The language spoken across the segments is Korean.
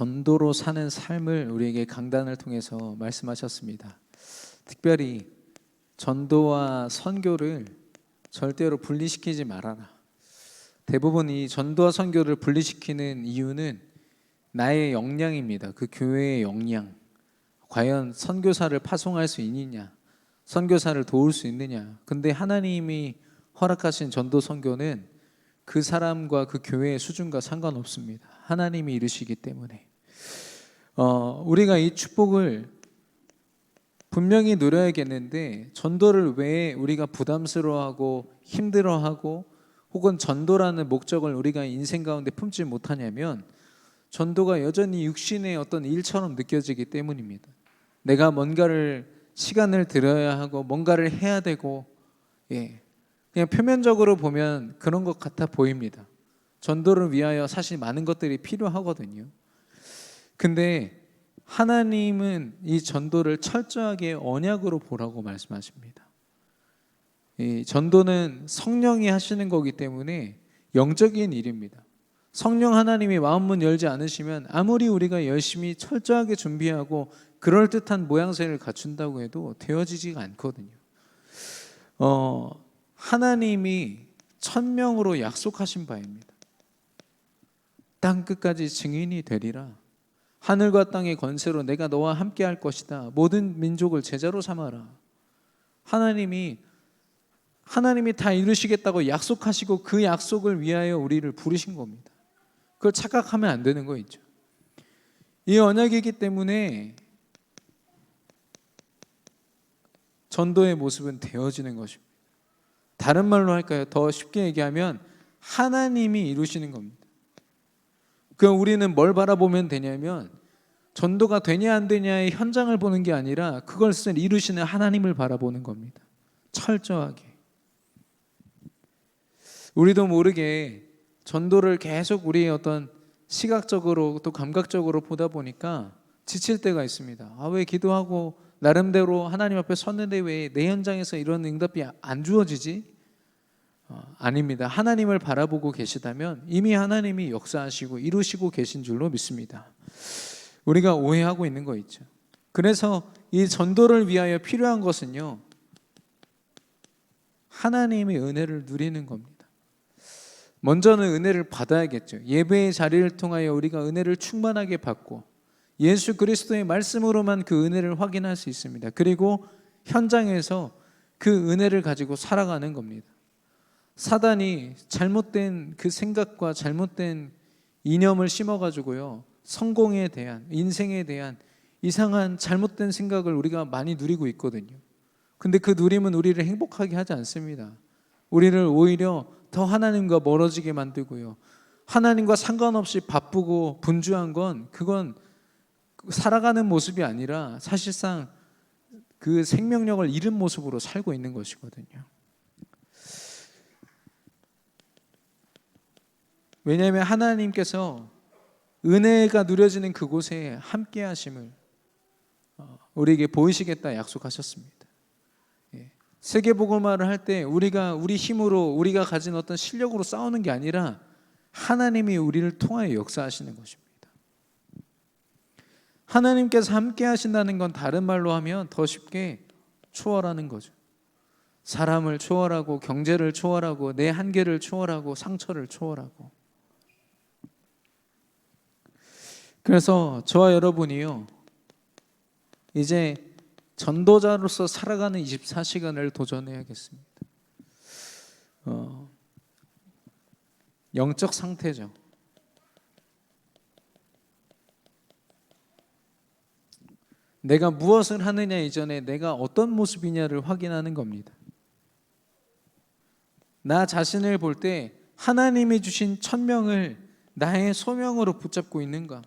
전도로 사는 삶을 우리에게 강단을 통해서 말씀하셨습니다. 특별히 전도와 선교를 절대로 분리시키지 말아라. 대부분 이 전도와 선교를 분리시키는 이유는 나의 역량입니다. 그 교회의 역량. 과연 선교사를 파송할 수 있느냐, 선교사를 도울 수 있느냐. 근데 하나님이 허락하신 전도 선교는 그 사람과 그 교회의 수준과 상관없습니다. 하나님이 이루시기 때문에 우리가 이 축복을 분명히 누려야겠는데, 전도를 왜 우리가 부담스러워하고 힘들어하고 혹은 전도라는 목적을 우리가 인생 가운데 품지 못하냐면, 전도가 여전히 육신의 어떤 일처럼 느껴지기 때문입니다. 내가 뭔가를 시간을 들여야 하고 뭔가를 해야 되고, 그냥 표면적으로 보면 그런 것 같아 보입니다. 전도를 위하여 사실 많은 것들이 필요하거든요. 근데 하나님은 이 전도를 철저하게 언약으로 보라고 말씀하십니다. 이 전도는 성령이 하시는 거기 때문에 영적인 일입니다. 성령 하나님이 마음문 열지 않으시면 아무리 우리가 열심히 철저하게 준비하고 그럴듯한 모양새를 갖춘다고 해도 되어지지가 않거든요. 하나님이 1000명으로 약속하신 바입니다. 땅 끝까지 증인이 되리라. 하늘과 땅의 권세로 내가 너와 함께 할 것이다. 모든 민족을 제자로 삼아라. 하나님이 다 이루시겠다고 약속하시고 그 약속을 위하여 우리를 부르신 겁니다. 그걸 착각하면 안 되는 거 있죠. 이 언약이기 때문에 전도의 모습은 되어지는 것입니다. 다른 말로 할까요? 더 쉽게 얘기하면 하나님이 이루시는 겁니다. 그럼 우리는 뭘 바라보면 되냐면, 전도가 되냐 안 되냐의 현장을 보는 게 아니라 그것을 이루시는 하나님을 바라보는 겁니다. 철저하게. 우리도 모르게 전도를 계속 우리의 어떤 시각적으로 또 감각적으로 보다 보니까 지칠 때가 있습니다. 왜 기도하고 나름대로 하나님 앞에 섰는데 왜 내 현장에서 이런 응답이 안 주어지지? 아닙니다. 하나님을 바라보고 계시다면 이미 하나님이 역사하시고 이루시고 계신 줄로 믿습니다. 우리가 오해하고 있는 거 있죠. 그래서 이 전도를 위하여 필요한 것은요, 하나님의 은혜를 누리는 겁니다. 먼저는 은혜를 받아야겠죠. 예배의 자리를 통하여 우리가 은혜를 충만하게 받고 예수 그리스도의 말씀으로만 그 은혜를 확인할 수 있습니다. 그리고 현장에서 그 은혜를 가지고 살아가는 겁니다. 사단이 잘못된 그 생각과 잘못된 이념을 심어가지고요, 성공에 대한, 인생에 대한 이상한 잘못된 생각을 우리가 많이 누리고 있거든요. 근데 그 누림은 우리를 행복하게 하지 않습니다. 우리를 오히려 더 하나님과 멀어지게 만들고요, 하나님과 상관없이 바쁘고 분주한 그건 살아가는 모습이 아니라 사실상 그 생명력을 잃은 모습으로 살고 있는 것이거든요. 왜냐하면 하나님께서 은혜가 누려지는 그곳에 함께 하심을 우리에게 보이시겠다 약속하셨습니다. 세계복음화를 할 때 우리가 우리 힘으로, 우리가 가진 어떤 실력으로 싸우는 게 아니라 하나님이 우리를 통하여 역사하시는 것입니다. 하나님께서 함께 하신다는 건 다른 말로 하면 더 쉽게 초월하는 거죠. 사람을 초월하고 경제를 초월하고 내 한계를 초월하고 상처를 초월하고. 그래서 저와 여러분이요, 이제 전도자로서 살아가는 24시간을 도전해야겠습니다. 영적 상태죠. 내가 무엇을 하느냐 이전에 내가 어떤 모습이냐를 확인하는 겁니다. 나 자신을 볼 때 하나님이 주신 1000명을 나의 소명으로 붙잡고 있는가?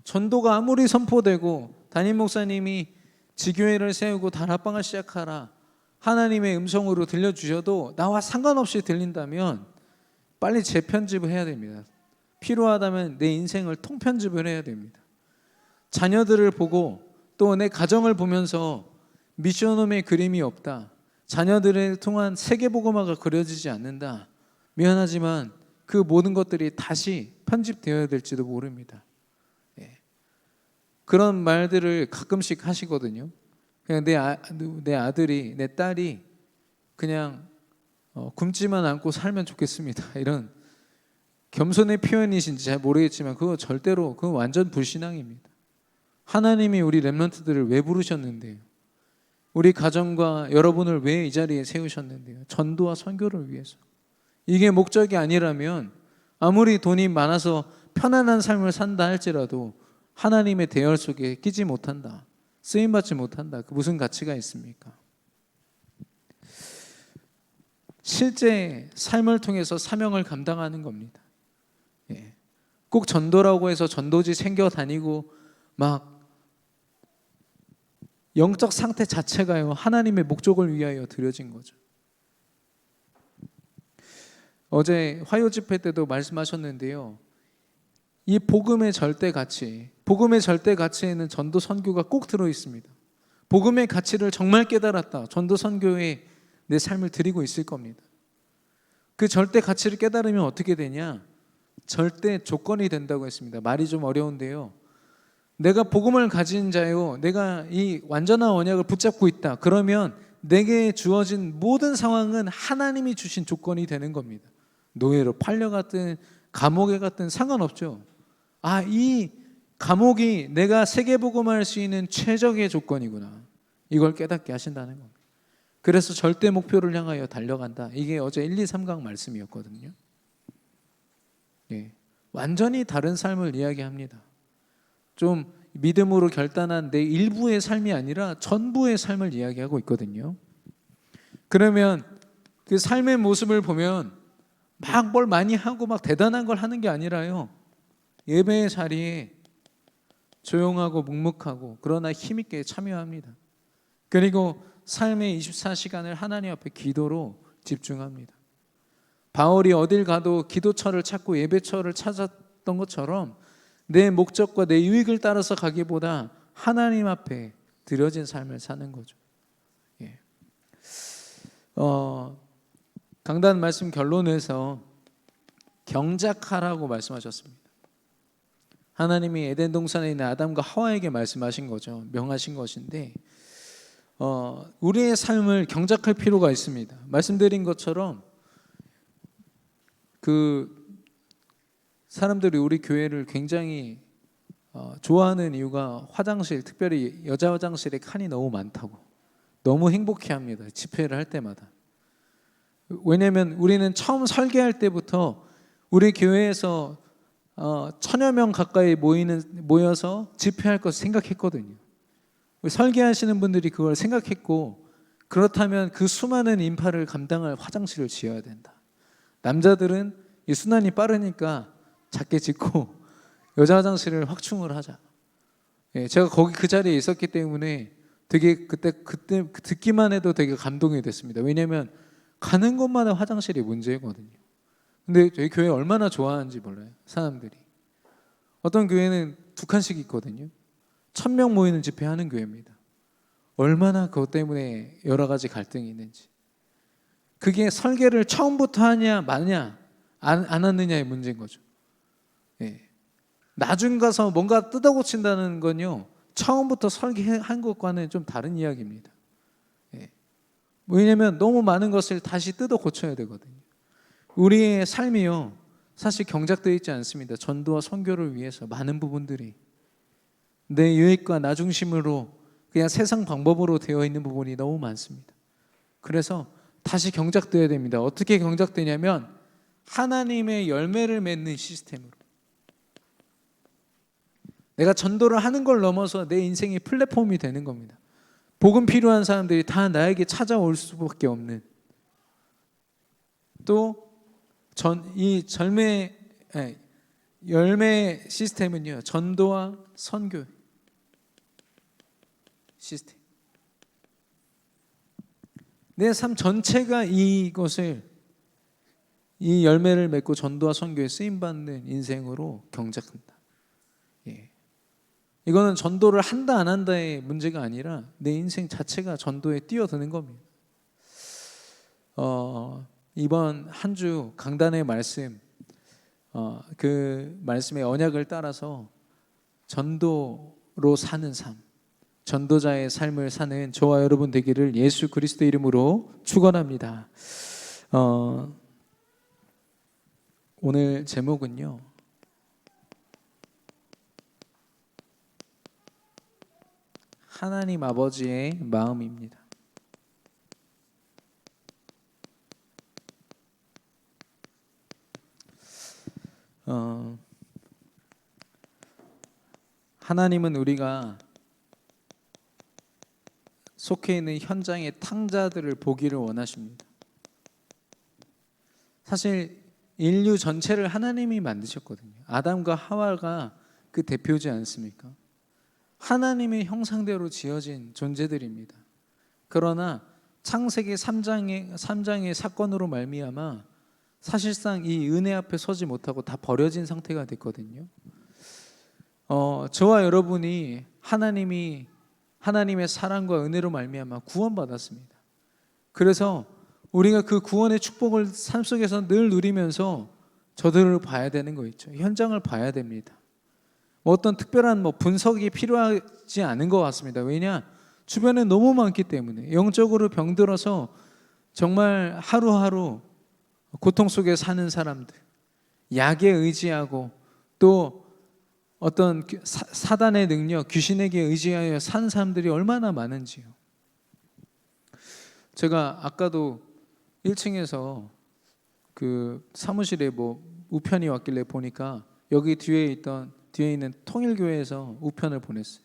전도가 아무리 선포되고 담임 목사님이 지교회를 세우고 다락방을 시작하라, 하나님의 음성으로 들려주셔도 나와 상관없이 들린다면 빨리 재편집을 해야 됩니다. 필요하다면 내 인생을 통편집을 해야 됩니다. 자녀들을 보고 또 내 가정을 보면서 미션홈의 그림이 없다, 자녀들을 통한 세계복음화가 그려지지 않는다, 미안하지만 그 모든 것들이 다시 편집되어야 될지도 모릅니다. 그런 말들을 가끔씩 하시거든요. 그냥 내 아들이, 내 딸이 그냥 굶지만 않고 살면 좋겠습니다. 이런 겸손의 표현이신지 잘 모르겠지만 그건 완전 불신앙입니다. 하나님이 우리 렘넌트들을 왜 부르셨는데요? 우리 가정과 여러분을 왜 이 자리에 세우셨는데요? 전도와 선교를 위해서. 이게 목적이 아니라면 아무리 돈이 많아서 편안한 삶을 산다 할지라도 하나님의 대열 속에 끼지 못한다, 쓰임받지 못한다. 그 무슨 가치가 있습니까? 실제 삶을 통해서 사명을 감당하는 겁니다. 꼭 전도라고 해서 전도지 챙겨 다니고 막 영적 상태 자체가요, 하나님의 목적을 위하여 드려진 거죠. 어제 화요 집회 때도 말씀하셨는데요, 이 복음의 절대 가치에는 전도 선교가 꼭 들어 있습니다. 복음의 가치를 정말 깨달았다, 전도 선교에 내 삶을 드리고 있을 겁니다. 그 절대 가치를 깨달으면 어떻게 되냐? 절대 조건이 된다고 했습니다. 말이 좀 어려운데요, 내가 복음을 가진 자요, 내가 이 완전한 언약을 붙잡고 있다, 그러면 내게 주어진 모든 상황은 하나님이 주신 조건이 되는 겁니다. 노예로 팔려갔든 감옥에 갔든 상관없죠. 이 감옥이 내가 세계복음할 수 있는 최적의 조건이구나, 이걸 깨닫게 하신다는 겁니다. 그래서 절대 목표를 향하여 달려간다. 이게 어제 1, 2, 3강 말씀이었거든요. 완전히 다른 삶을 이야기합니다. 좀 믿음으로 결단한 내 일부의 삶이 아니라 전부의 삶을 이야기하고 있거든요. 그러면 그 삶의 모습을 보면 막 뭘 많이 하고 막 대단한 걸 하는 게 아니라요, 예배의 자리에 조용하고 묵묵하고 그러나 힘있게 참여합니다. 그리고 삶의 24시간을 하나님 앞에 기도로 집중합니다. 바울이 어딜 가도 기도처를 찾고 예배처를 찾았던 것처럼 내 목적과 내 유익을 따라서 가기보다 하나님 앞에 드려진 삶을 사는 거죠. 강단 말씀 결론에서 경작하라고 말씀하셨습니다. 하나님이 에덴 동산에 있는 아담과 하와에게 말씀하신 거죠. 명하신 것인데 우리의 삶을 경작할 필요가 있습니다. 말씀드린 것처럼 사람들이 우리 교회를 굉장히 좋아하는 이유가 화장실, 특별히 여자 화장실에 칸이 너무 많다고 너무 행복해합니다. 집회를 할 때마다. 왜냐하면 우리는 처음 설계할 때부터 우리 교회에서 1000여 명 가까이 모여서 집회할 것을 생각했거든요. 설계하시는 분들이 그걸 생각했고, 그렇다면 그 수많은 인파를 감당할 화장실을 지어야 된다. 남자들은 이 순환이 빠르니까 작게 짓고 여자 화장실을 확충을 하자. 제가 거기 그 자리에 있었기 때문에 되게 그때 듣기만 해도 되게 감동이 됐습니다. 왜냐하면 가는 곳마다 화장실이 문제거든요. 근데 저희 교회 얼마나 좋아하는지 몰라요, 사람들이. 어떤 교회는 2칸씩 있거든요. 1000명 모이는 집회 하는 교회입니다. 얼마나 그것 때문에 여러 가지 갈등이 있는지. 그게 설계를 처음부터 하냐 마냐 안 하느냐의 문제인 거죠. 나중 가서 뭔가 뜯어 고친다는 건요, 처음부터 설계한 것과는 좀 다른 이야기입니다. 왜냐하면 너무 많은 것을 다시 뜯어 고쳐야 되거든요. 우리의 삶이요, 사실 경작되어 있지 않습니다. 전도와 선교를 위해서 많은 부분들이 내 유익과 나 중심으로 그냥 세상 방법으로 되어 있는 부분이 너무 많습니다. 그래서 다시 경작되어야 됩니다. 어떻게 경작되냐면 하나님의 열매를 맺는 시스템으로. 내가 전도를 하는 걸 넘어서 내 인생이 플랫폼이 되는 겁니다. 복음 필요한 사람들이 다 나에게 찾아올 수밖에 없는, 또 이 열매 시스템은요, 전도와 선교 시스템. 내 삶 전체가 이 열매를 맺고 전도와 선교에 쓰임받는 인생으로 경작한다. 이거는 전도를 한다 안 한다의 문제가 아니라 내 인생 자체가 전도에 뛰어드는 겁니다. 이번 한 주 강단의 말씀, 그 말씀의 언약을 따라서 전도 사는 삶, 전도자의 삶을 사는 저와 여러분 되기를 예수 그리스도 이름으로 축원합니다. 오늘 제목은요, 하나님 아버지의 마음입니다. 하나님은 우리가 속해 있는 현장의 탕자들을 보기를 원하십니다. 사실 인류 전체를 하나님이 만드셨거든요. 아담과 하와가 그 대표지 않습니까? 하나님의 형상대로 지어진 존재들입니다. 그러나 창세기 3장의 사건으로 말미암아 사실상 이 은혜 앞에 서지 못하고 다 버려진 상태가 됐거든요. 저와 여러분이 하나님의 사랑과 은혜로 말미암아 구원받았습니다. 그래서 우리가 그 구원의 축복을 삶 속에서 늘 누리면서 저들을 봐야 되는 거 있죠. 현장을 봐야 됩니다. 어떤 특별한 분석이 필요하지 않은 것 같습니다. 왜냐? 주변에 너무 많기 때문에. 영적으로 병들어서 정말 하루하루 고통 속에 사는 사람들, 약에 의지하고 또 어떤 사단의 능력, 귀신에게 의지하여 사는 사람들이 얼마나 많은지요. 제가 아까도 1층에서 그 사무실에 우편이 왔길래 보니까 여기 뒤에 있는 통일교회에서 우편을 보냈어요.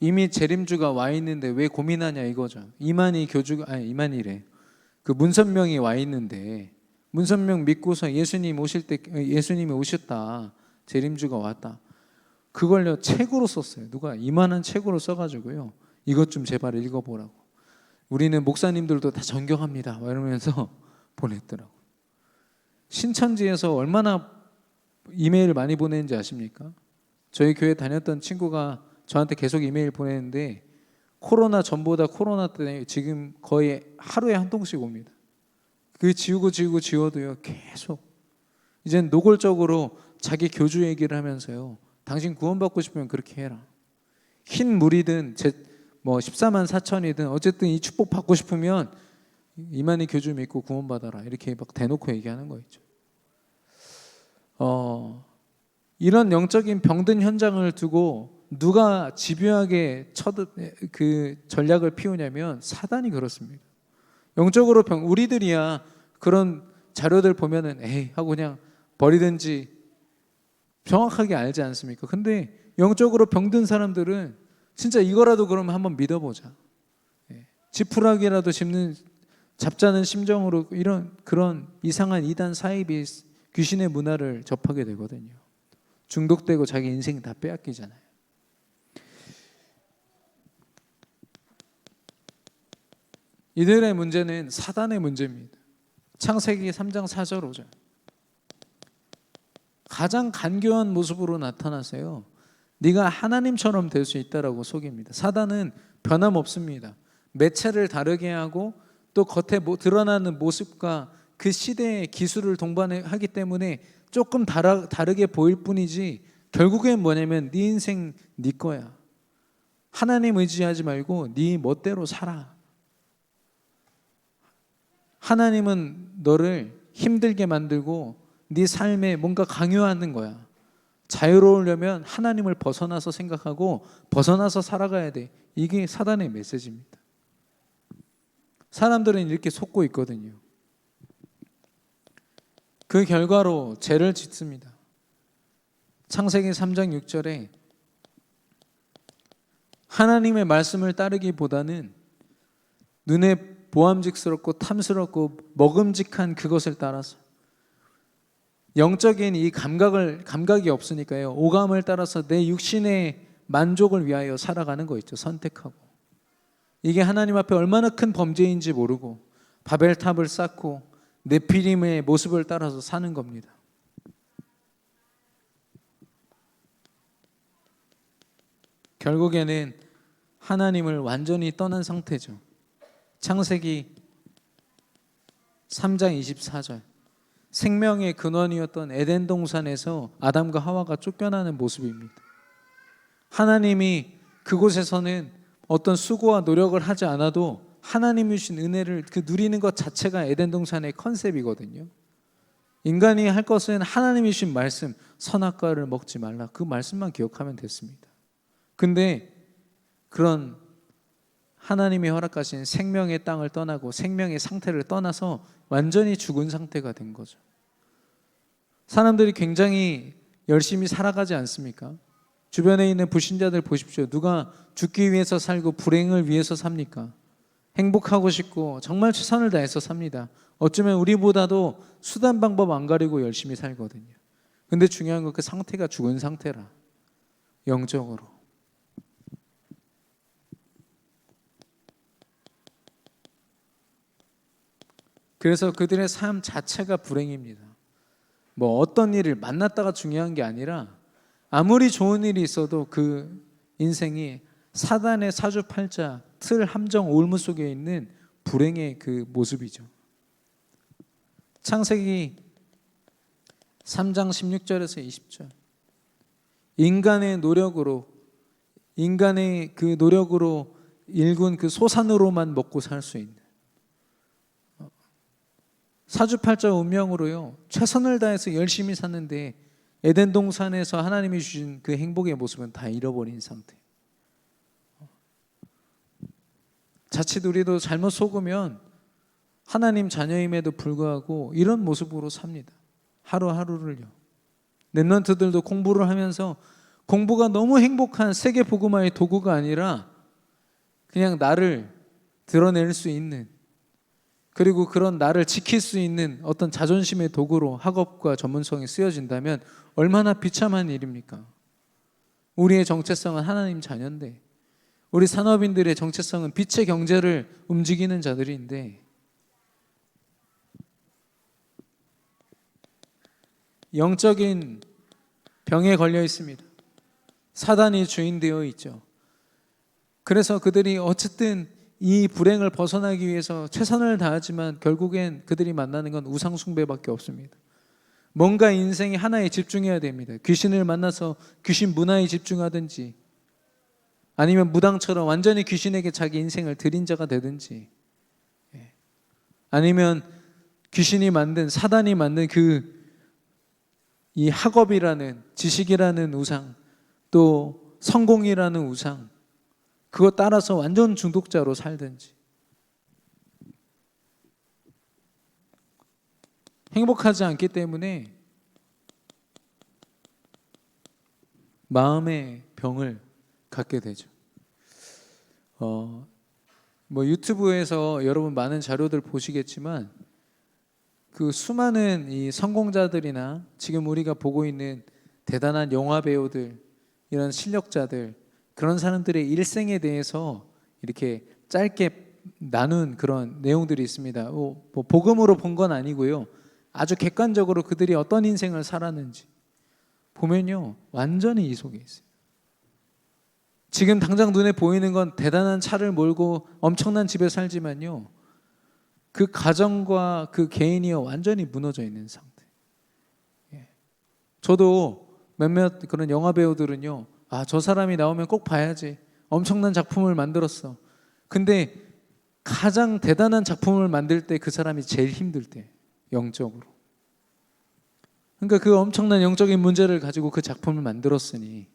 이미 재림주가 와 있는데 왜 고민하냐 이거죠. 이만희래. 그 문선명이 와 있는데 문선명 믿고서 예수님이 오셨다. 재림주가 왔다. 그걸요 책으로 썼어요. 누가 이만한 책으로 써가지고요. 이것 좀 제발 읽어보라고. 우리는 목사님들도 다 존경합니다. 이러면서 보냈더라고. 신천지에서 얼마나 이메일을 많이 보내는지 아십니까? 저희 교회 다녔던 친구가 저한테 계속 이메일 보내는데 코로나 전보다 코로나 때 지금 거의 하루에 한 통씩 옵니다. 그 지워도요 계속 이젠 노골적으로 자기 교주 얘기를 하면서요, 당신 구원받고 싶으면 그렇게 해라. 흰 물이든 14만 4천이든 어쨌든 이 축복 받고 싶으면 이만희 교주 믿고 구원받아라. 이렇게 막 대놓고 얘기하는 거 있죠. 이런 영적인 병든 현장을 두고 누가 집요하게 그 전략을 피우냐면 사단이 그렇습니다. 영적으로 우리들이야 그런 자료들 보면은 에이 하고 그냥 버리든지 정확하게 알지 않습니까? 근데 영적으로 병든 사람들은 진짜 이거라도 그러면 한번 믿어보자. 지푸라기라도 잡자는 심정으로 그런 이상한 이단 사이비 귀신의 문화를 접하게 되거든요. 중독되고 자기 인생 다 빼앗기잖아요. 이들의 문제는 사단의 문제입니다. 창세기 3장 4절 5절. 가장 간교한 모습으로 나타나세요. 네가 하나님처럼 될 수 있다라고 속입니다. 사단은 변함없습니다. 매체를 다르게 하고 또 겉에 드러나는 모습과 그 시대의 기술을 동반하기 때문에 조금 다르게 보일 뿐이지 결국엔 뭐냐면 네 인생 네 거야. 하나님 의지하지 말고 네 멋대로 살아. 하나님은 너를 힘들게 만들고 네 삶에 뭔가 강요하는 거야. 자유로우려면 하나님을 벗어나서 생각하고 벗어나서 살아가야 돼. 이게 사단의 메시지입니다. 사람들은 이렇게 속고 있거든요. 그 결과로 죄를 짓습니다. 창세기 3장 6절에 하나님의 말씀을 따르기보다는 눈에 보암직스럽고 탐스럽고 먹음직한 그것을 따라서 영적인 이 감각이 없으니까요, 오감을 따라서 내 육신의 만족을 위하여 살아가는 거 있죠. 선택하고. 이게 하나님 앞에 얼마나 큰 범죄인지 모르고 바벨탑을 쌓고 네피림의 모습을 따라서 사는 겁니다. 결국에는 하나님을 완전히 떠난 상태죠. 창세기 3장 24절. 생명의 근원이었던 에덴 동산에서 아담과 하와가 쫓겨나는 모습입니다. 하나님이 그곳에서는 어떤 수고와 노력을 하지 않아도 하나님이 주신 은혜를 그 누리는 것 자체가 에덴 동산의 컨셉이거든요. 인간이 할 것은 하나님이 주신 말씀, 선악과를 먹지 말라, 그 말씀만 기억하면 됐습니다. 근데 그런 하나님이 허락하신 생명의 땅을 떠나고 생명의 상태를 떠나서 완전히 죽은 상태가 된 거죠. 사람들이 굉장히 열심히 살아가지 않습니까? 주변에 있는 불신자들 보십시오. 누가 죽기 위해서 살고 불행을 위해서 삽니까? 행복하고 싶고 정말 최선을 다해서 삽니다. 어쩌면 우리보다도 수단 방법 안 가리고 열심히 살거든요. 근데 중요한 건 그 상태가 죽은 상태라, 영적으로. 그래서 그들의 삶 자체가 불행입니다. 뭐 어떤 일을 만났다가 중요한 게 아니라 아무리 좋은 일이 있어도 그 인생이 사단의 사주팔자, 틀, 함정, 올무 속에 있는 불행의 그 모습이죠. 창세기 3장 16절에서 20절. 인간의 노력으로 일군 그 소산으로만 먹고 살 수 있는, 사주팔자 운명으로요, 최선을 다해서 열심히 사는데 에덴 동산에서 하나님이 주신 그 행복의 모습은 다 잃어버린 상태. 자칫 우리도 잘못 속으면 하나님 자녀임에도 불구하고 이런 모습으로 삽니다. 하루하루를요. 랩런트들도 공부를 하면서 공부가 너무 행복한 세계 복음화의 도구가 아니라 그냥 나를 드러낼 수 있는, 그리고 그런 나를 지킬 수 있는 어떤 자존심의 도구로 학업과 전문성이 쓰여진다면 얼마나 비참한 일입니까? 우리의 정체성은 하나님 자녀인데, 우리 산업인들의 정체성은 빛의 경제를 움직이는 자들인데, 영적인 병에 걸려 있습니다. 사단이 주인 되어 있죠. 그래서 그들이 어쨌든 이 불행을 벗어나기 위해서 최선을 다하지만 결국엔 그들이 만나는 건 우상 숭배밖에 없습니다. 뭔가 인생이 하나에 집중해야 됩니다. 귀신을 만나서 귀신 문화에 집중하든지, 아니면 무당처럼 완전히 귀신에게 자기 인생을 드린 자가 되든지, 아니면 귀신이 만든, 사단이 만든 이 학업이라는, 지식이라는 우상, 또 성공이라는 우상, 그거 따라서 완전 중독자로 살든지. 행복하지 않기 때문에 마음의 병을 갖게 되죠. 뭐 유튜브에서 여러분 많은 자료들 보시겠지만 그 수많은 이 성공자들이나 지금 우리가 보고 있는 대단한 영화 배우들, 이런 실력자들, 그런 사람들의 일생에 대해서 이렇게 짧게 나눈 그런 내용들이 있습니다. 뭐 복음으로 본 건 아니고요, 아주 객관적으로 그들이 어떤 인생을 살았는지 보면요, 완전히 이 속에 있어요. 지금 당장 눈에 보이는 건 대단한 차를 몰고 엄청난 집에 살지만요, 그 가정과 그 개인이요 완전히 무너져 있는 상태. 저도 몇몇 그런 영화 배우들은요, 저 사람이 나오면 꼭 봐야지, 엄청난 작품을 만들었어. 근데 가장 대단한 작품을 만들 때 그 사람이 제일 힘들 때, 영적으로. 그러니까 그 엄청난 영적인 문제를 가지고 그 작품을 만들었으니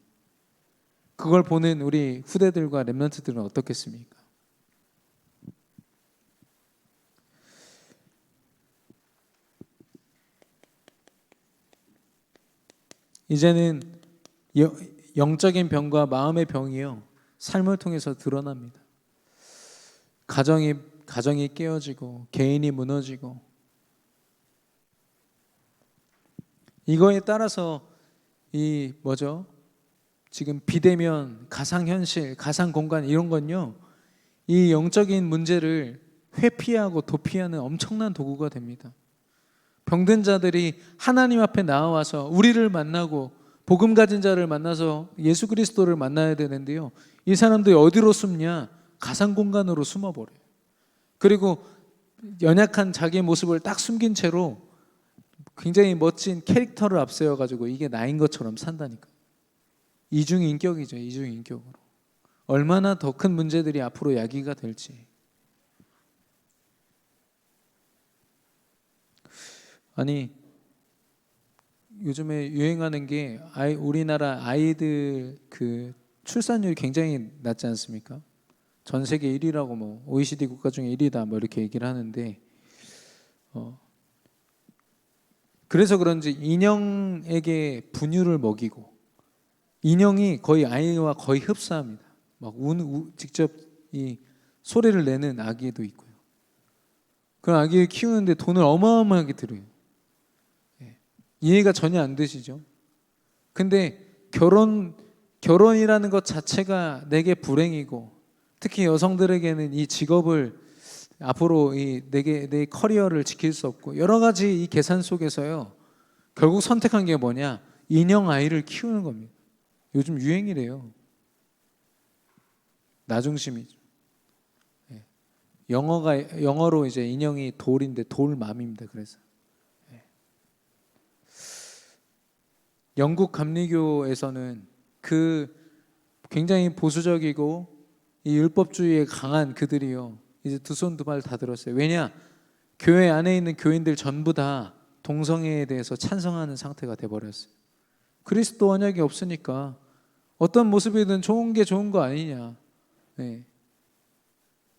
그걸 보는 우리 후대들과 랩런트들은 어떻겠습니까? 이제는 영적인 병과 마음의 병이요, 삶을 통해서 드러납니다. 가정이 깨어지고 개인이 무너지고, 이거에 따라서 지금 비대면, 가상현실, 가상공간, 이런 건요, 이 영적인 문제를 회피하고 도피하는 엄청난 도구가 됩니다. 병든 자들이 하나님 앞에 나와서 우리를 만나고 복음 가진 자를 만나서 예수 그리스도를 만나야 되는데요, 이 사람들이 어디로 숨냐? 가상공간으로 숨어버려요. 그리고 연약한 자기의 모습을 딱 숨긴 채로 굉장히 멋진 캐릭터를 앞세워가지고 이게 나인 것처럼 산다니까. 이중인격이죠. 이중인격으로. 얼마나 더 큰 문제들이 앞으로 야기가 될지. 아니, 요즘에 유행하는 게 우리나라 아이들 그 출산율이 굉장히 낮지 않습니까? 전 세계 1위라고 뭐 OECD 국가 중에 1위다 뭐 이렇게 얘기를 하는데 그래서 그런지 인형에게 분유를 먹이고 인형이 거의 아이와 거의 흡사합니다. 막 직접 이 소리를 내는 아기도 있고요. 그런 아기를 키우는데 돈을 어마어마하게 들여요. 이해가 전혀 안 되시죠? 근데 결혼이라는 것 자체가 내게 불행이고 특히 여성들에게는 이 직업을 앞으로 내 커리어를 지킬 수 없고 여러 가지 이 계산 속에서요 결국 선택한 게 뭐냐? 인형 아이를 키우는 겁니다. 요즘 유행이래요. 나중심이죠. 영어로 이제 인형이 돌인데 돌맘입니다. 그래서 영국 감리교에서는 그 굉장히 보수적이고 이 율법주의에 강한 그들이요 이제 두 손 두 발 다 들었어요. 왜냐? 교회 안에 있는 교인들 전부 다 동성애에 대해서 찬성하는 상태가 돼버렸어요. 그리스도 언약이 없으니까 어떤 모습이든 좋은 게 좋은 거 아니냐.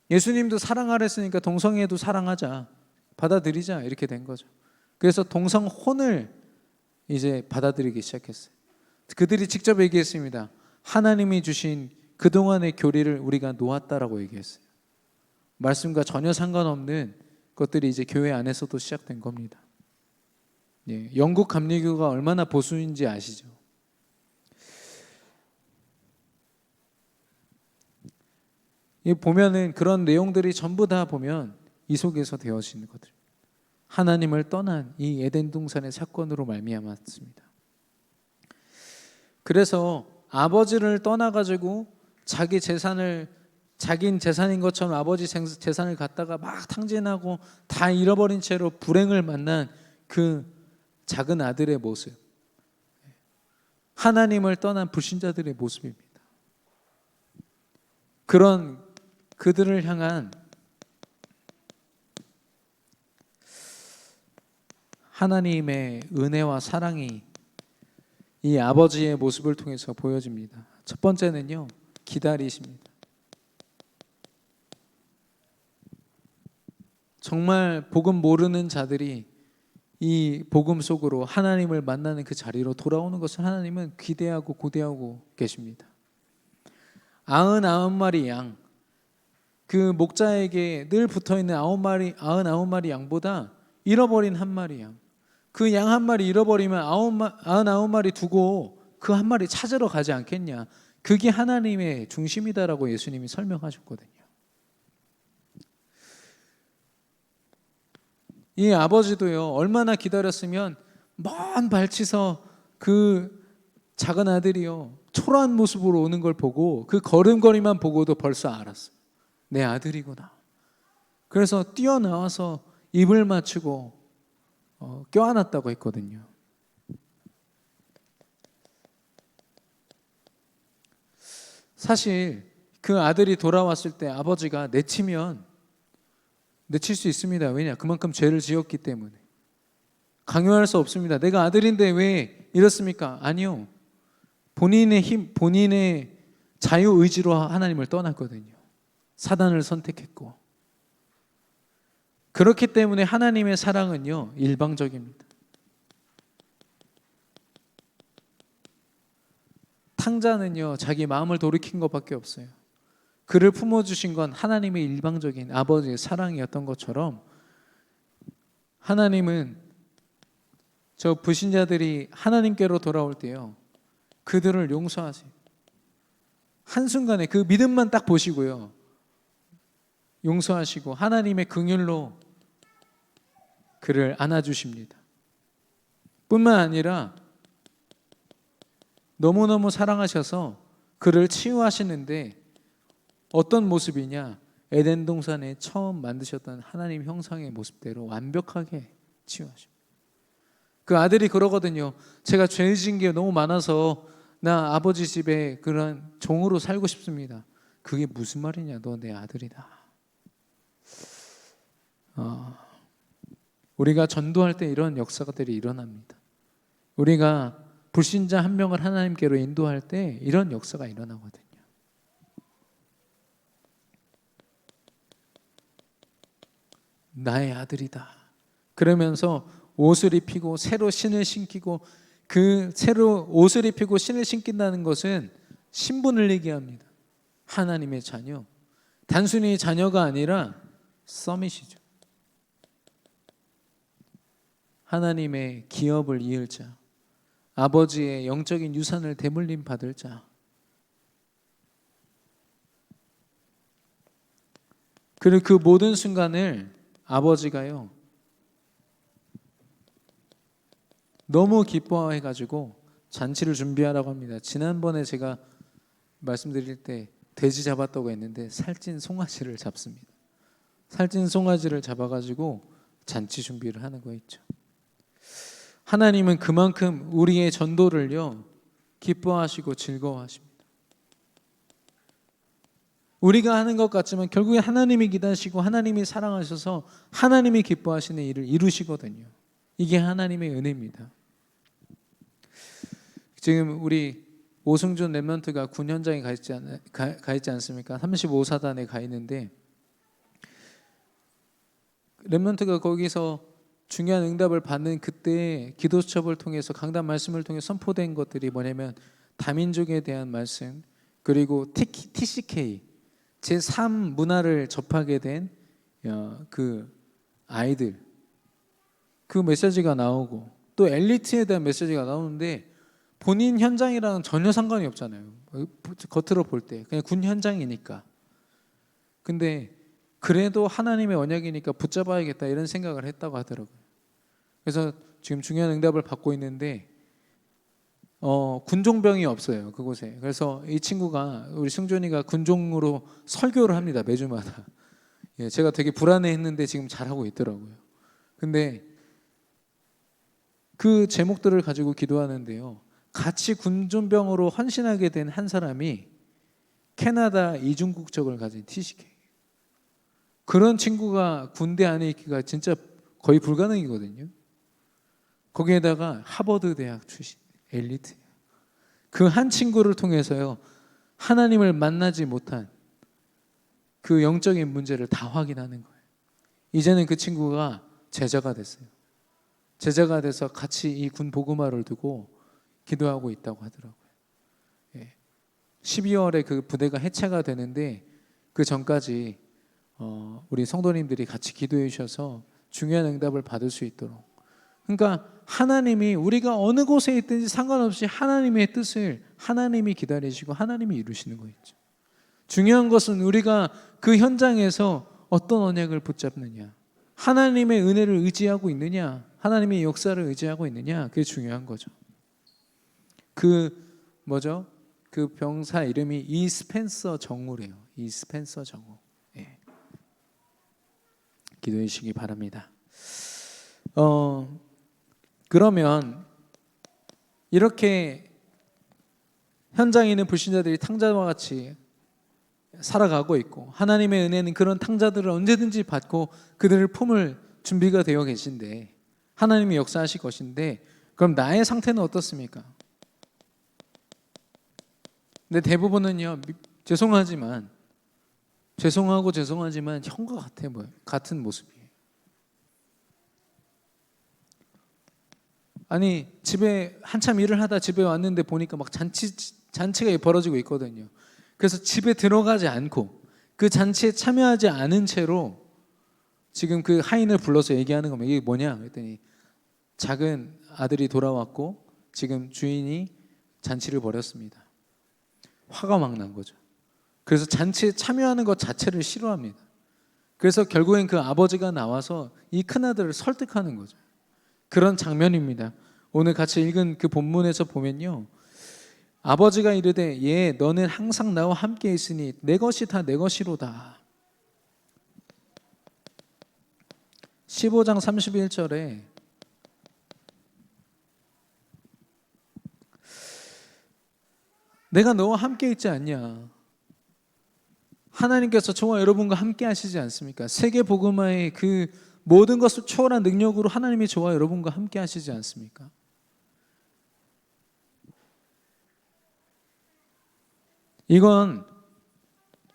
예수님도 사랑하랬으니까 동성애도 사랑하자, 받아들이자 이렇게 된 거죠. 그래서 동성혼을 이제 받아들이기 시작했어요. 그들이 직접 얘기했습니다. 하나님이 주신 그동안의 교리를 우리가 놓았다라고 얘기했어요. 말씀과 전혀 상관없는 것들이 이제 교회 안에서도 시작된 겁니다. 영국 감리교가 얼마나 보수인지 아시죠? 보면은 그런 내용들이 전부 다 보면 이 속에서 되어지는 것들. 하나님을 떠난 이 에덴 동산의 사건으로 말미암았습니다. 그래서 아버지를 떠나가지고 자기 재산을 자기는 재산인 것처럼 아버지 재산을 갖다가 막 탕진하고 다 잃어버린 채로 불행을 만난 그 작은 아들의 모습, 하나님을 떠난 불신자들의 모습입니다. 그런 그들을 향한 하나님의 은혜와 사랑이 이 아버지의 모습을 통해서 보여집니다. 첫 번째는요, 기다리십니다. 정말 복음 모르는 자들이 이 복음 속으로 하나님을 만나는 그 자리로 돌아오는 것을 하나님은 기대하고 고대하고 계십니다. 99마리 양, 그 목자에게 늘 붙어있는 99마리 양보다 잃어버린 한 마리 양, 그 양 한 마리 잃어버리면 99마리 두고 그 한 마리 찾으러 가지 않겠냐. 그게 하나님의 중심이다라고 예수님이 설명하셨거든요. 이 아버지도요, 얼마나 기다렸으면 먼 발치서 그 작은 아들이요 초라한 모습으로 오는 걸 보고 그 걸음걸이만 보고도 벌써 알았어요. 내 아들이구나. 그래서 뛰어나와서 입을 맞추고 껴안았다고 했거든요. 사실 그 아들이 돌아왔을 때 아버지가 내치면 내칠 수 있습니다. 왜냐? 그만큼 죄를 지었기 때문에. 강요할 수 없습니다. 내가 아들인데 왜 이렇습니까? 아니요. 본인의 힘, 본인의 자유의지로 하나님을 떠났거든요. 사단을 선택했고. 그렇기 때문에 하나님의 사랑은요, 일방적입니다. 탕자는요, 자기 마음을 돌이킨 것밖에 없어요. 그를 품어주신 건 하나님의 일방적인 아버지의 사랑이었던 것처럼 하나님은 저 불신자들이 하나님께로 돌아올 때요, 그들을 용서하세요. 한순간에 그 믿음만 딱 보시고요, 용서하시고 하나님의 긍휼로 그를 안아주십니다. 뿐만 아니라 너무너무 사랑하셔서 그를 치유하시는데 어떤 모습이냐? 에덴 동산에 처음 만드셨던 하나님 형상의 모습대로 완벽하게 치유하십니다. 그 아들이 그러거든요. 제가 죄 지은 게 너무 많아서 나 아버지 집에 그런 종으로 살고 싶습니다. 그게 무슨 말이냐? 너 내 아들이다. 우리가 전도할 때 이런 역사들이 일어납니다. 우리가 불신자 한 명을 하나님께로 인도할 때 이런 역사가 일어나거든요. 나의 아들이다. 그러면서 옷을 입히고 새로 신을 신기고, 그 새로 옷을 입히고 신을 신긴다는 것은 신분을 얘기합니다. 하나님의 자녀. 단순히 자녀가 아니라 서밋이죠. 하나님의 기업을 이을 자, 아버지의 영적인 유산을 대물림 받을 자. 그리고 그 모든 순간을 아버지가요 너무 기뻐해가지고 잔치를 준비하라고 합니다. 지난번에 제가 말씀드릴 때 돼지 잡았다고 했는데 살찐 송아지를 잡습니다. 살찐 송아지를 잡아가지고 잔치 준비를 하는 거 있죠. 하나님은 그만큼 우리의 전도를요 기뻐하시고 즐거워하십니다. 우리가 하는 것 같지만 결국에 하나님이 기다리시고 하나님이 사랑하셔서 하나님이 기뻐하시는 일을 이루시거든요. 이게 하나님의 은혜입니다. 지금 우리 오승준 랩런트가 군 현장에 가 있지 않습니까? 35사단에 가 있는데 랩런트가 거기서 중요한 응답을 받는 그때 기도 수첩을 통해서 강단 말씀을 통해 선포된 것들이 뭐냐면 다민족에 대한 말씀, 그리고 TCK 제3 문화를 접하게 된 그 아이들, 그 메시지가 나오고, 또 엘리트에 대한 메시지가 나오는데 본인 현장이랑 전혀 상관이 없잖아요. 겉으로 볼 때 그냥 군 현장이니까. 근데 그래도 하나님의 언약이니까 붙잡아야겠다 이런 생각을 했다고 하더라고요. 그래서 지금 중요한 응답을 받고 있는데 군종병이 없어요 그곳에. 그래서 이 친구가, 우리 승준이가 군종으로 설교를 합니다 매주마다. 제가 되게 불안해했는데 지금 잘하고 있더라고요. 근데 그 제목들을 가지고 기도하는데요, 같이 군종병으로 헌신하게 된 한 사람이 캐나다 이중국적을 가진 TCK. 그런 친구가 군대 안에 있기가 진짜 거의 불가능이거든요. 거기에다가 하버드 대학 출신 엘리트. 그 한 친구를 통해서요 하나님을 만나지 못한 그 영적인 문제를 다 확인하는 거예요. 이제는 그 친구가 제자가 됐어요. 제자가 돼서 같이 이 군 복음화를 두고 기도하고 있다고 하더라고요. 12월에 그 부대가 해체가 되는데 그 전까지 우리 성도님들이 같이 기도해 주셔서 중요한 응답을 받을 수 있도록. 그러니까 하나님이 우리가 어느 곳에 있든지 상관없이 하나님의 뜻을 하나님이 기다리시고 하나님이 이루시는 거 있죠. 중요한 것은 우리가 그 현장에서 어떤 언약을 붙잡느냐, 하나님의 은혜를 의지하고 있느냐, 하나님의 역사를 의지하고 있느냐, 그게 중요한 거죠. 그 병사 이름이 이스펜서 정우래요. 이스펜서 정우. 기도해 주시기 바랍니다. 그러면 이렇게 현장에 있는 불신자들이 탕자와 같이 살아가고 있고, 하나님의 은혜는 그런 탕자들을 언제든지 받고 그들을 품을 준비가 되어 계신데, 하나님이 역사하실 것인데, 그럼 나의 상태는 어떻습니까? 근데 대부분은요 죄송하지만 형과 같은 모습이에요. 아니 집에 한참 일을 하다 집에 왔는데 보니까 막 잔치가 벌어지고 있거든요. 그래서 집에 들어가지 않고 그 잔치에 참여하지 않은 채로 지금 그 하인을 불러서 얘기하는 겁니다. 이게 뭐냐 그랬더니 작은 아들이 돌아왔고 지금 주인이 잔치를 벌였습니다. 화가 막 난 거죠. 그래서 잔치에 참여하는 것 자체를 싫어합니다. 그래서 결국엔 그 아버지가 나와서 이 큰아들을 설득하는 거죠. 그런 장면입니다. 오늘 같이 읽은 그 본문에서 보면요, 아버지가 이르되 예 너는 항상 나와 함께 있으니 내 것이 다 내 것이로다. 15장 31절에 내가 너와 함께 있지 않냐? 하나님께서 저와 여러분과 함께 하시지 않습니까? 세계 복음화의 그 모든 것을 초월한 능력으로 하나님이 저와 여러분과 함께 하시지 않습니까? 이건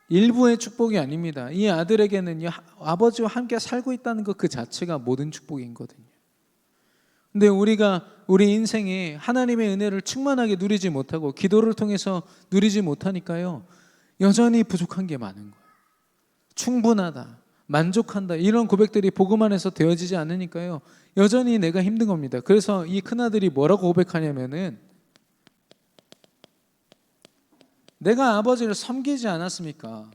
일부의 축복이 아닙니다. 이 아들에게는요, 아버지와 함께 살고 있다는 것 그 자체가 모든 축복이거든요. 근데 우리가 우리 인생에 하나님의 은혜를 충만하게 누리지 못하고 기도를 통해서 누리지 못하니까요, 여전히 부족한 게 많은 거예요. 충분하다, 만족한다, 이런 고백들이 복음 안에서 되어지지 않으니까요, 여전히 내가 힘든 겁니다. 그래서 이 큰아들이 뭐라고 고백하냐면은, 내가 아버지를 섬기지 않았습니까?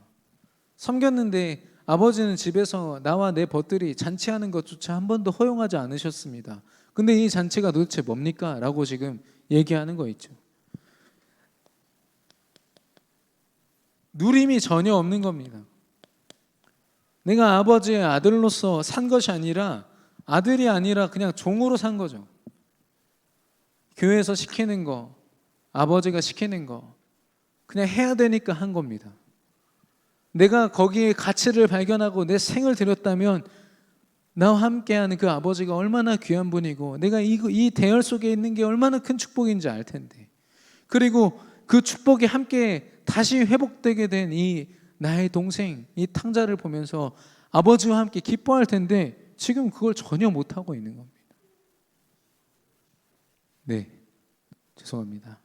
섬겼는데 아버지는 집에서 나와 내 벗들이 잔치하는 것조차 한 번도 허용하지 않으셨습니다. 근데 이 잔치가 도대체 뭡니까? 라고 지금 얘기하는 거 있죠. 누림이 전혀 없는 겁니다. 내가 아버지의 아들로서 산 것이 아니라, 아들이 아니라 그냥 종으로 산 거죠. 교회에서 시키는 거, 아버지가 시키는 거 그냥 해야 되니까 한 겁니다. 내가 거기에 가치를 발견하고 내 생을 들였다면 나와 함께하는 그 아버지가 얼마나 귀한 분이고, 내가 이 대열 속에 있는 게 얼마나 큰 축복인지 알 텐데, 그리고 그 축복이 함께 다시 회복되게 된 이 나의 동생, 이 탕자를 보면서 아버지와 함께 기뻐할 텐데 지금 그걸 전혀 못하고 있는 겁니다. 네, 죄송합니다.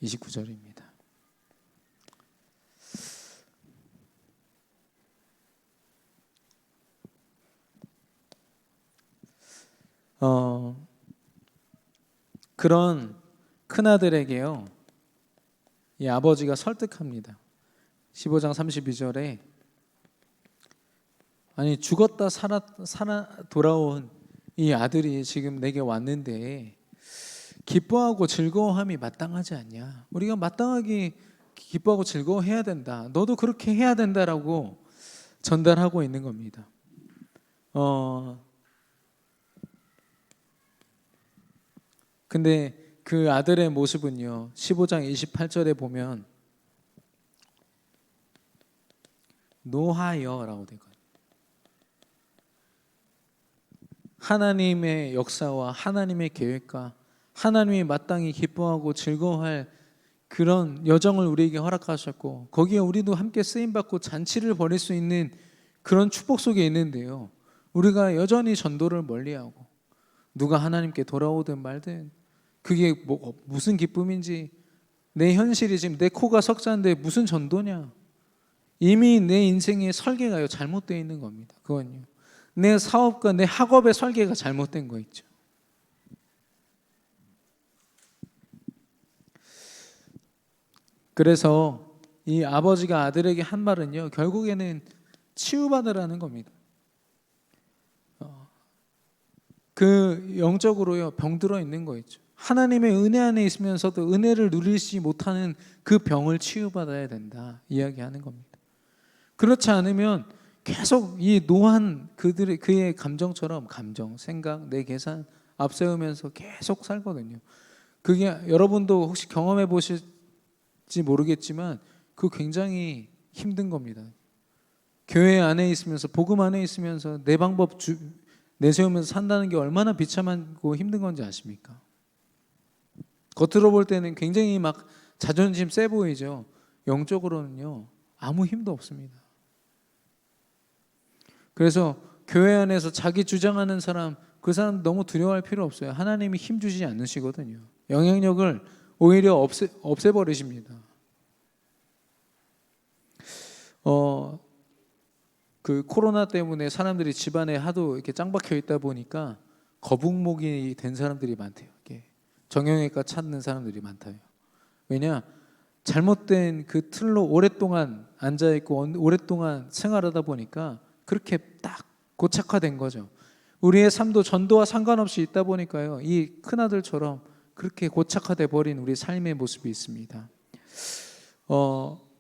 29절입니다. 그런 큰아들에게요, 이 아버지가 설득합니다. 15장 32절에 아니 죽었다 살아 돌아온 이 아들이 지금 내게 왔는데 기뻐하고 즐거워함이 마땅하지 않냐? 우리가 마땅하게 기뻐하고 즐거워해야 된다. 너도 그렇게 해야 된다라고 전달하고 있는 겁니다. 근데 그 아들의 모습은요, 15장 28절에 보면 노하여라고 되거든요. 하나님의 역사와 하나님의 계획과 하나님이 마땅히 기뻐하고 즐거워할 그런 여정을 우리에게 허락하셨고, 거기에 우리도 함께 쓰임받고 잔치를 벌일 수 있는 그런 축복 속에 있는데요, 우리가 여전히 전도를 멀리하고 누가 하나님께 돌아오든 말든 그게 무슨 기쁨인지, 내 현실이 지금 내 코가 석자인데 무슨 전도냐? 이미 내 인생의 설계가 잘못되어 있는 겁니다. 그건요, 내 사업과 내 학업의 설계가 잘못된 거 있죠. 그래서 이 아버지가 아들에게 한 말은요, 결국에는 치유받으라는 겁니다. 그 영적으로요, 병들어 있는 거 있죠. 하나님의 은혜 안에 있으면서도 은혜를 누리지 못하는 그 병을 치유받아야 된다 이야기하는 겁니다. 그렇지 않으면 계속 이 노한 그의 감정처럼 감정, 생각, 내 계산 앞세우면서 계속 살거든요. 그게 여러분도 혹시 경험해 보실지 모르겠지만 그 굉장히 힘든 겁니다. 교회 안에 있으면서, 복음 안에 있으면서 내 방법 내세우면서 산다는 게 얼마나 비참하고 힘든 건지 아십니까? 겉으로 볼 때는 굉장히 막 자존심 세 보이죠. 영적으로는요, 아무 힘도 없습니다. 그래서 교회 안에서 자기 주장하는 사람, 그 사람 너무 두려워할 필요 없어요. 하나님이 힘 주지 않으시거든요. 영향력을 오히려 없애버리십니다. 그 코로나 때문에 사람들이 집안에 하도 이렇게 짱 박혀 있다 보니까 거북목이 된 사람들이 많대요. 정형외과 찾는 사람들이 많다요. 왜냐? 잘못된 그 틀로 오랫동안 앉아 있고 오랫동안 생활하다 보니까 그렇게 딱 고착화된 거죠. 우리의 삶도 전도와 상관없이 있다 보니까요, 이 큰아들처럼 그렇게 고착화돼 버린 우리 삶의 모습이 있습니다.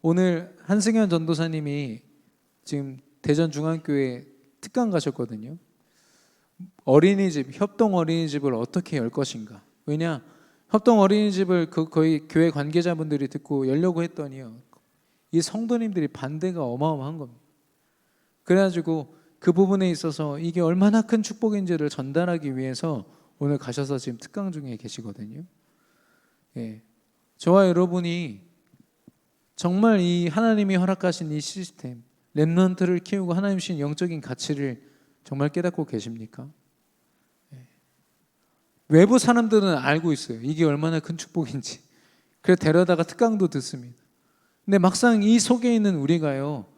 오늘 한승현 전도사님이 지금 대전중앙교회 특강 가셨거든요. 어린이집, 협동 어린이집을 어떻게 열 것인가. 왜냐? 협동 어린이집을 거의 교회 관계자분들이 듣고 열려고 했더니요, 이 성도님들이 반대가 어마어마한 겁니다. 그래가지고 그 부분에 있어서 이게 얼마나 큰 축복인지를 전달하기 위해서 오늘 가셔서 지금 특강 중에 계시거든요. 예. 저와 여러분이 정말 이 하나님이 허락하신 이 시스템, 렘넌트를 키우고 하나님 주신 영적인 가치를 정말 깨닫고 계십니까? 예. 외부 사람들은 알고 있어요. 이게 얼마나 큰 축복인지. 그래서 데려다가 특강도 듣습니다. 근데 막상 이 속에 있는 우리가요,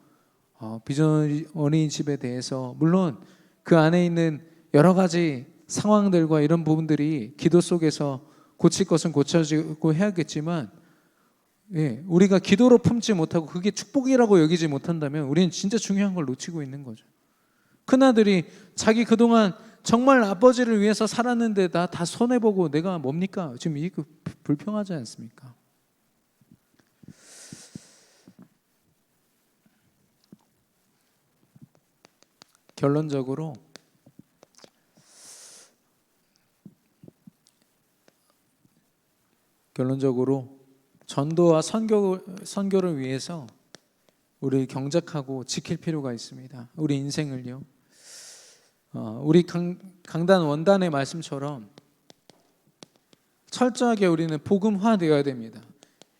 비전 어린이집에 대해서 물론 그 안에 있는 여러 가지 상황들과 이런 부분들이 기도 속에서 고칠 것은 고쳐지고 해야겠지만, 예, 우리가 기도로 품지 못하고 그게 축복이라고 여기지 못한다면 우리는 진짜 중요한 걸 놓치고 있는 거죠. 큰아들이 자기 그동안 정말 아버지를 위해서 살았는데 나 다 손해보고 내가 뭡니까? 지금 이게 불평하지 않습니까? 결론적으로 전도와 선교를 위해서 우리 경작하고 지킬 필요가 있습니다. 우리 인생을요. 우리 강단 원단의 말씀처럼 철저하게 우리는 복음화되어야 됩니다.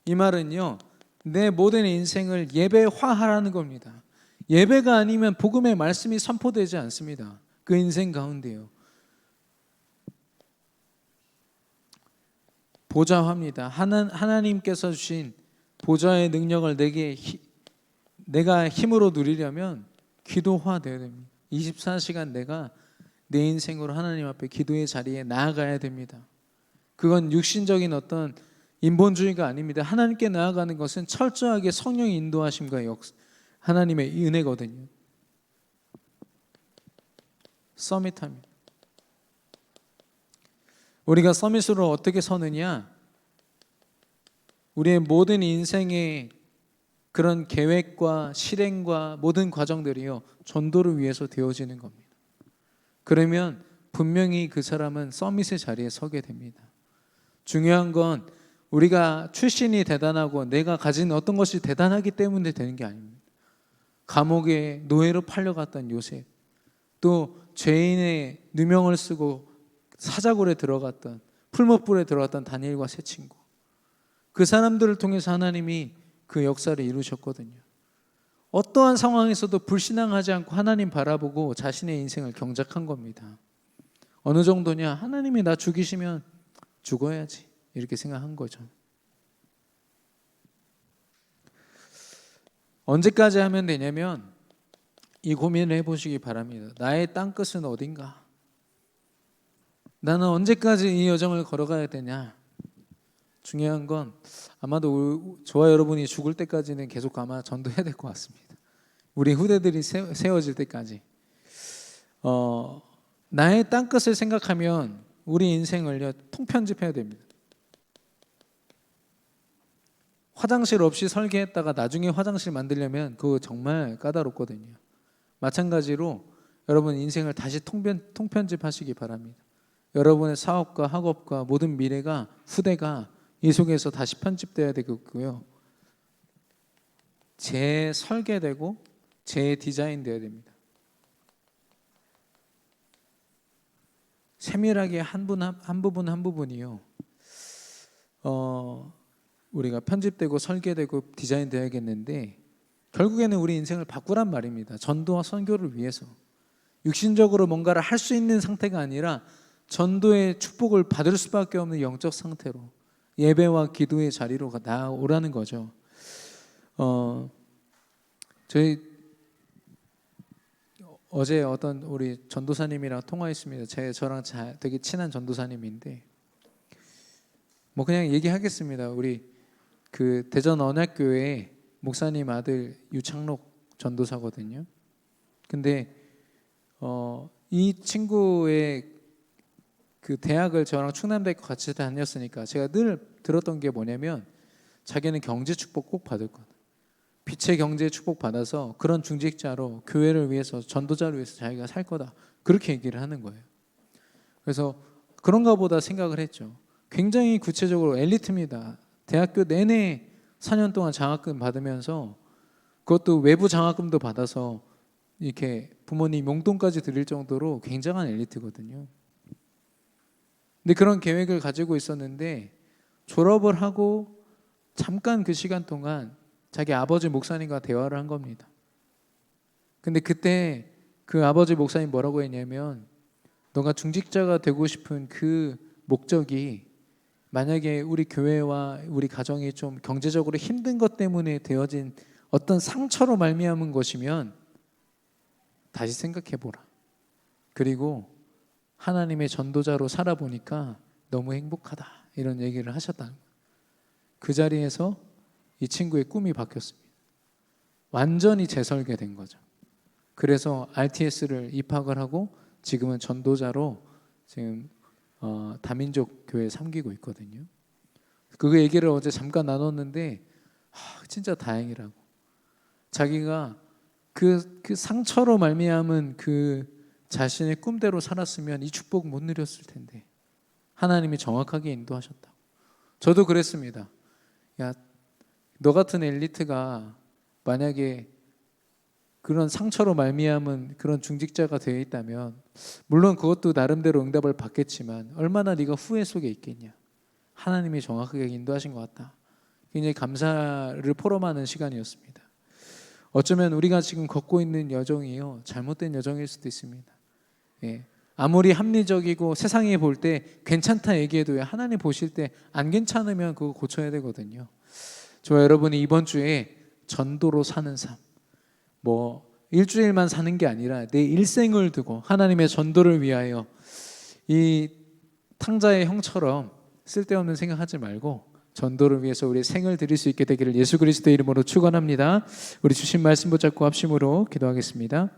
이 말은요, 내 모든 인생을 예배화하라는 겁니다. 예배가 아니면 복음의 말씀이 선포되지 않습니다. 그 인생 가운데요. 보좌화입니다. 하나님께서 주신 보좌의 능력을 내가 힘으로 누리려면 기도화되어야 됩니다. 24시간 내가 내 인생으로 하나님 앞에 기도의 자리에 나아가야 됩니다. 그건 육신적인 어떤 인본주의가 아닙니다. 하나님께 나아가는 것은 철저하게 성령의 인도하심과 하나님의 은혜거든요. 서밋합니다. 우리가 서밋으로 어떻게 서느냐? 우리의 모든 인생의 그런 계획과 실행과 모든 과정들이요, 전도를 위해서 되어지는 겁니다. 그러면 분명히 그 사람은 서밋의 자리에 서게 됩니다. 중요한 건 우리가 출신이 대단하고 내가 가진 어떤 것이 대단하기 때문에 되는 게 아닙니다. 감옥에 노예로 팔려갔던 요셉, 또 죄인의 누명을 쓰고 사자굴에 들어갔던, 풀무불에 들어갔던 다니엘과 세 친구, 그 사람들을 통해서 하나님이 그 역사를 이루셨거든요. 어떠한 상황에서도 불신앙하지 않고 하나님 바라보고 자신의 인생을 경작한 겁니다. 어느 정도냐? 하나님이 나 죽이시면 죽어야지, 이렇게 생각한 거죠. 언제까지 하면 되냐면 이 고민을 해보시기 바랍니다. 나의 땅끝은 어딘가? 나는 언제까지 이 여정을 걸어가야 되냐? 중요한 건 아마도 저와 여러분이 죽을 때까지는 계속 아마 전도해야 될 것 같습니다. 우리 후대들이 세워질 때까지. 나의 땅끝을 생각하면 우리 인생을요, 통편집해야 됩니다. 화장실 없이 설계했다가 나중에 화장실 만들려면 그거 정말 까다롭거든요. 마찬가지로 여러분 인생을 다시 통편집하시기 바랍니다. 여러분의 사업과 학업과 모든 미래가, 후대가 이 속에서 다시 편집되어야 되겠고요, 재설계되고 재디자인되어야 됩니다. 세밀하게 한 부분 한 부분이요, 우리가 편집되고 설계되고 디자인되어야겠는데, 결국에는 우리 인생을 바꾸란 말입니다. 전도와 선교를 위해서 육신적으로 뭔가를 할 수 있는 상태가 아니라 전도의 축복을 받을 수밖에 없는 영적 상태로, 예배와 기도의 자리로 나아오라는 거죠. 저희 어제 어떤 우리 전도사님이랑 통화했습니다. 저랑 되게 친한 전도사님인데, 뭐 그냥 얘기하겠습니다. 우리 그 대전 언약교회 목사님 아들 유창록 전도사거든요. 근데 이 친구의 그 대학을 저랑 충남대학교 같이 다녔으니까 제가 늘 들었던 게 뭐냐면, 자기는 경제 축복 꼭 받을 거다. 빛의 경제 축복 받아서 그런 중직자로 교회를 위해서, 전도자를 위해서 자기가 살 거다. 그렇게 얘기를 하는 거예요. 그래서 그런가 보다 생각을 했죠. 굉장히 구체적으로 엘리트입니다. 대학교 내내 4년 동안 장학금 받으면서 그것도 외부 장학금도 받아서 이렇게 부모님 용돈까지 드릴 정도로 굉장한 엘리트거든요. 근데 그런 계획을 가지고 있었는데 졸업을 하고 잠깐 그 시간 동안 자기 아버지 목사님과 대화를 한 겁니다. 근데 그때 그 아버지 목사님 뭐라고 했냐면, 너가 중직자가 되고 싶은 그 목적이 만약에 우리 교회와 우리 가정이 좀 경제적으로 힘든 것 때문에 되어진 어떤 상처로 말미암은 것이면 다시 생각해보라. 그리고 하나님의 전도자로 살아보니까 너무 행복하다, 이런 얘기를 하셨다는 거예요. 그 자리에서 이 친구의 꿈이 바뀌었습니다. 완전히 재설계된 거죠. 그래서 RTS를 입학을 하고 지금은 전도자로 지금 다민족 교회 섬기고 있거든요. 그 얘기를 어제 잠깐 나눴는데 진짜 다행이라고. 자기가 그 상처로 말미암은 그 자신의 꿈대로 살았으면 이 축복 못 누렸을 텐데 하나님이 정확하게 인도하셨다고. 저도 그랬습니다. 야, 너 같은 엘리트가 만약에 그런 상처로 말미암은 그런 중직자가 되어 있다면 물론 그것도 나름대로 응답을 받겠지만 얼마나 네가 후회 속에 있겠냐. 하나님이 정확하게 인도하신 것 같다. 굉장히 감사를 포럼하는 시간이었습니다. 어쩌면 우리가 지금 걷고 있는 여정이요, 잘못된 여정일 수도 있습니다. 예. 아무리 합리적이고 세상이 볼 때 괜찮다 얘기해도 하나님 보실 때 안 괜찮으면 그거 고쳐야 되거든요. 저와 여러분이 이번 주에 전도로 사는 삶, 뭐 일주일만 사는 게 아니라 내 일생을 두고 하나님의 전도를 위하여 이 탕자의 형처럼 쓸데없는 생각하지 말고 전도를 위해서 우리의 생을 드릴 수 있게 되기를 예수 그리스도의 이름으로 축원합니다. 우리 주신 말씀 붙잡고 합심으로 기도하겠습니다.